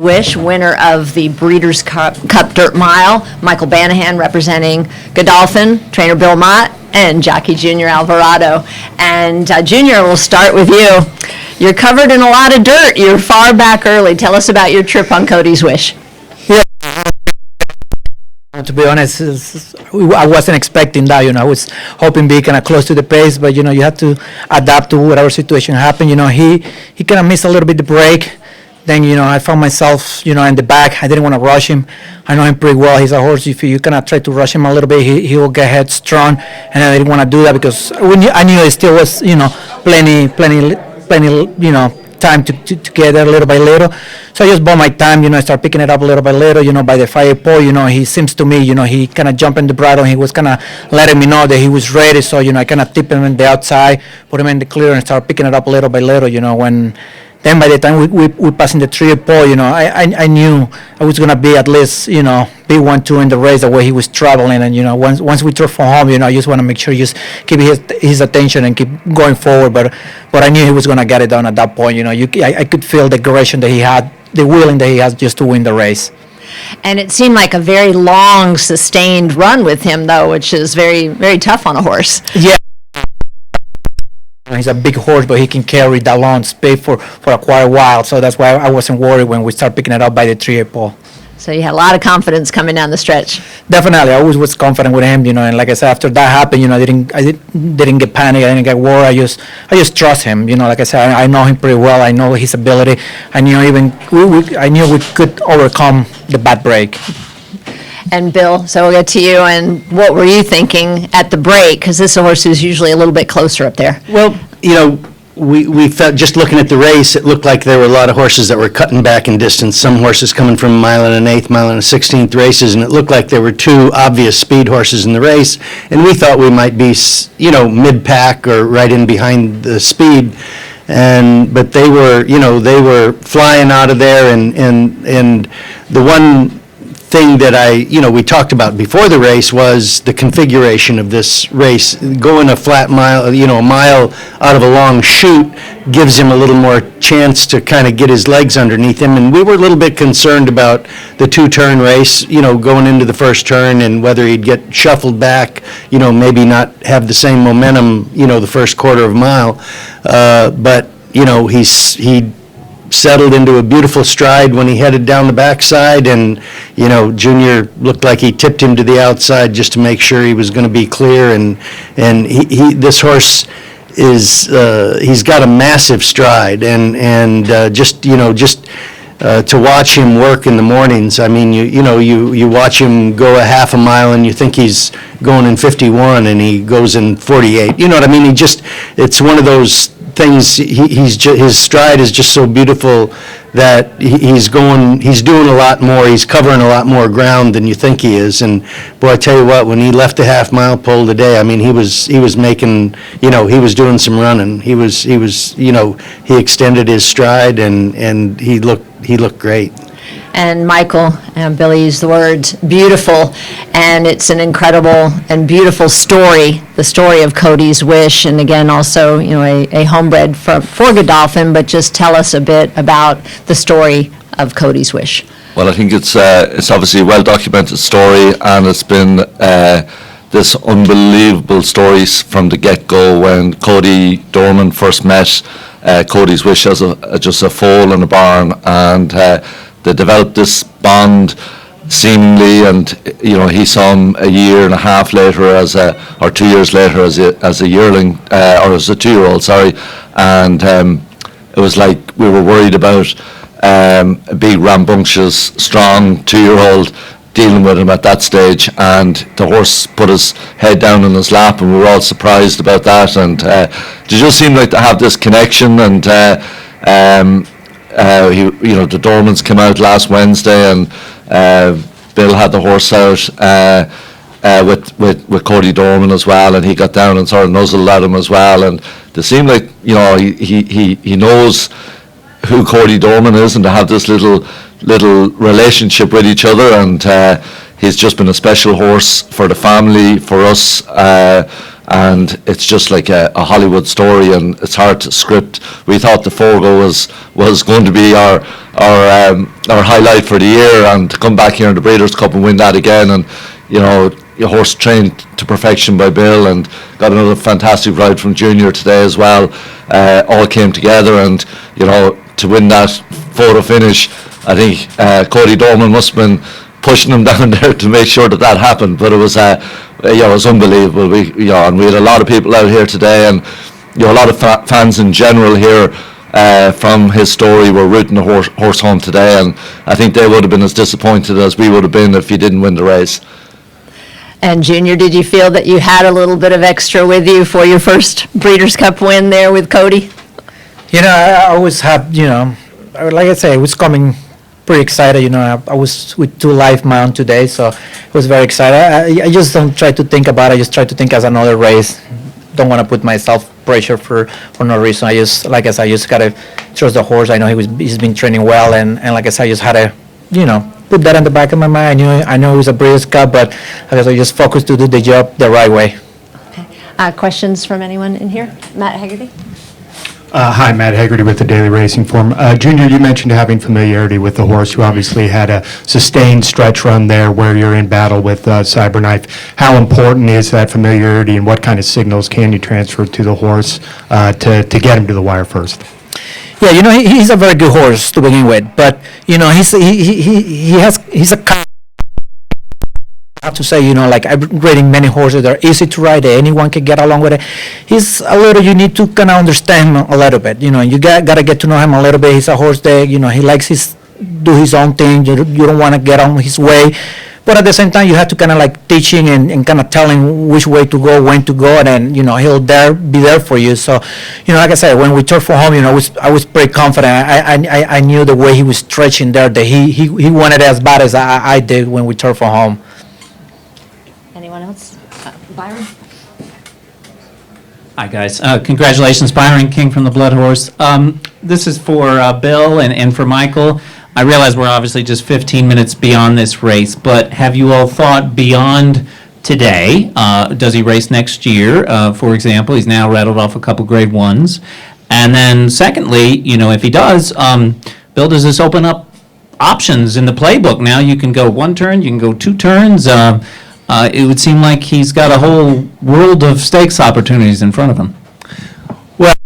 Wish, winner of the Breeders' Cup Dirt Mile, Michael Banahan representing Godolphin, trainer Bill Mott, and jockey Junior Alvarado. And Junior, we'll start with you. You're covered in a lot of dirt. You're far back early. Tell us about your trip on Cody's Wish. Yeah. To be honest, I wasn't expecting that. I was hoping to be kind of close to the pace, but you have to adapt to whatever situation happened. He kind of missed a little bit the break. Then, I found myself, in the back. I didn't want to rush him. I know him pretty well. He's a horse. If you kind of try to rush him a little bit, he will get headstrong. And I didn't want to do that because I knew it still was, plenty, time to get there little by little. So I just bought my time, I start picking it up little by little, by the fire pole, he seems to me, he kind of jumped in the bridle. He was kind of letting me know that he was ready. So, I kind of tip him in the outside, put him in the clear and start picking it up little by little, Then by the time we passed in the trio pole, I knew I was going to be at least, be 1-2 in the race the way he was traveling. And, once we drove from home, I just want to make sure you just keep his attention and keep going forward. But I knew he was going to get it done at that point. I could feel the aggression that he had, the willing that he has just to win the race. And it seemed like a very long, sustained run with him, though, which is very, very tough on a horse. Yeah. He's a big horse, but he can carry that long speed for quite a while. So that's why I wasn't worried when we started picking it up by the trio pole. So you had a lot of confidence coming down the stretch. Definitely, I always was confident with him, and like I said, after that happened, I didn't get panicked, I didn't get worried. I just trust him, like I said, I know him pretty well. I know his ability. I knew we could overcome the bad break. And Bill, so we'll get to you. And what were you thinking at the break? Because this horse is usually a little bit closer up there. Well, we felt, just looking at the race, it looked like there were a lot of horses that were cutting back in distance. Some horses coming from 1 1/8, 1 1/16 races, and it looked like there were two obvious speed horses in the race. And we thought we might be, mid-pack or right in behind the speed. But they were flying out of there, and the one thing that we talked about before the race was the configuration of this race. Going a flat mile, a mile out of a long chute gives him a little more chance to kind of get his legs underneath him. And we were a little bit concerned about the two-turn race, going into the first turn and whether he'd get shuffled back, maybe not have the same momentum, the first quarter of a mile. But he settled into a beautiful stride when he headed down the backside, and Junior looked like he tipped him to the outside just to make sure he was going to be clear. And this horse is he's got a massive stride, and just to watch him work in the mornings. I mean, you watch him go a half a mile and you think he's going in 51 and he goes in 48. You know what I mean? It's one of those things. His stride is just so beautiful that he's doing a lot more. He's covering a lot more ground than you think he is. And boy, I tell you what, when he left the half mile pole today, I mean, he was making, he was doing some running. He he extended his stride and he looked great. And Michael and Billy used the words beautiful, and it's an incredible and beautiful story, the story of Cody's Wish, and again also a homebred for Godolphin. But just tell us a bit about the story of Cody's Wish. Well, I think it's obviously a well documented story, and it's been this unbelievable story from the get go when Cody Dorman first met Cody's Wish as just a foal in a barn, and they developed this bond seemingly, and he saw him a year and a half later or 2 years later as a yearling, or as a 2-year-old, sorry, and it was like we were worried about a big rambunctious strong 2-year-old dealing with him at that stage, and the horse put his head down in his lap, and we were all surprised about that, and it just seemed like to have this connection. And the Dormans came out last Wednesday, and Bill had the horse out with Cody Dorman as well, and he got down and sort of nuzzled at him as well, and they seem like he knows who Cody Dorman is, and to have this little relationship with each other, and he's just been a special horse for the family, for us, and it's just like a Hollywood story, and it's hard to script. We thought the Forgo was going to be our highlight for the year, and to come back here in the Breeders' Cup and win that again, and your horse trained to perfection by Bill, and got another fantastic ride from Junior today as well. All came together, and to win that photo finish, I think Cody Dorman must have been pushing him down there to make sure that happened. But it was it was unbelievable. And we had a lot of people out here today, and a lot of fans in general here. From his story, were rooting the horse home today, and I think they would have been as disappointed as we would have been if he didn't win the race. And Junior, did you feel that you had a little bit of extra with you for your first Breeders' Cup win there with Cody? I always had, like I say, I was coming pretty excited. I was with 2 live mount today, so I was very excited. I just don't try to think about it. I just try to think as another race. Don't want to put myself pressure for no reason. I just, like I said, I just gotta trust the horse. I know he's been training well, and like I said, I just had to, put that in the back of my mind. I know it was a Breeders' Cup, but I guess I just focused to do the job the right way. Okay. Questions from anyone in here? Matt Haggerty? Hi, Matt Haggerty with the Daily Racing Form. Junior, you mentioned having familiarity with the horse. You obviously had a sustained stretch run there where you're in battle with Cyberknife. How important is that familiarity, and what kind of signals can you transfer to the horse to get him to the wire first? Yeah, he's a very good horse to begin with, but he's a. I have to say, like I'm riding many horses that are easy to ride. Anyone can get along with it. He's a little. You need to kind of understand him a little bit. You gotta get to know him a little bit. He's a horse that he likes do his own thing. You don't want to get on his way. But at the same time, you have to kind of like teach him and kind of tell him which way to go, when to go, and then he'll be there for you. So, like I said, when we turned for home, I was pretty confident. I knew the way he was stretching there that he wanted it as bad as I did when we turned for home. Anyone else? Byron? Hi, guys. Congratulations, Byron King from the Blood Horse. This is for Bill and for Michael. I realize we're obviously just 15 minutes beyond this race, but have you all thought beyond today? Does he race next year, for example? He's now rattled off a couple grade ones. And then secondly, if he does, Bill, does this open up options in the playbook? Now you can go 1 turn, you can go 2 turns. It would seem like he's got a whole world of stakes opportunities in front of him. Well,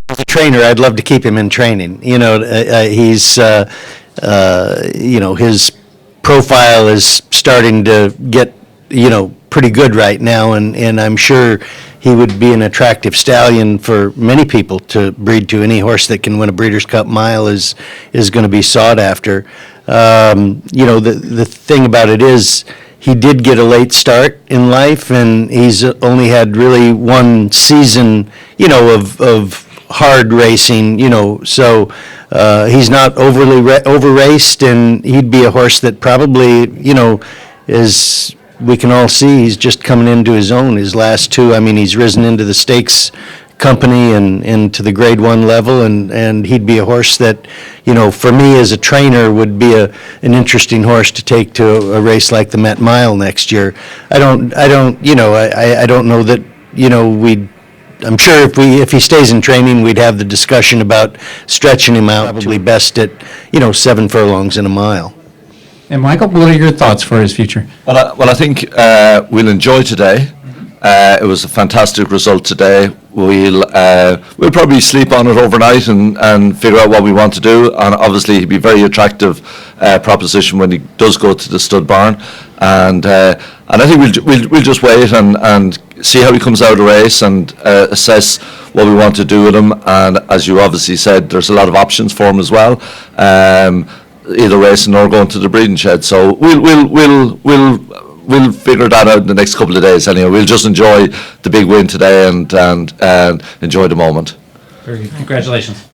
as a trainer, I'd love to keep him in training. He's, his profile is starting to get, pretty good right now, and I'm sure he would be an attractive stallion for many people to breed to. Any horse that can win a Breeders' Cup Mile is going to be sought after. The thing about it is he did get a late start in life, and he's only had really 1 season, of hard racing, so he's not overly over-raced, and he'd be a horse that probably, as we can all see, he's just coming into his own. His last 2, he's risen into the stakes company and to the grade 1 level, and he'd be a horse that, for me as a trainer, would be an interesting horse to take to a race like the Met Mile next year. I don't know that, I'm sure if he stays in training, we'd have the discussion about stretching him out, probably best at, 7 furlongs in a mile. And Michael, what are your thoughts for his future? Well, I think we'll enjoy today. It was a fantastic result today. We'll probably sleep on it overnight and figure out what we want to do. And obviously, he'd be a very attractive proposition when he does go to the stud barn. And I think we'll just wait and see how he comes out of the race and assess what we want to do with him. And as you obviously said, there's a lot of options for him as well. Either racing or going to the breeding shed. So we'll figure that out in the next couple of days. Anyway, we'll just enjoy the big win today and enjoy the moment. Very good. Congratulations.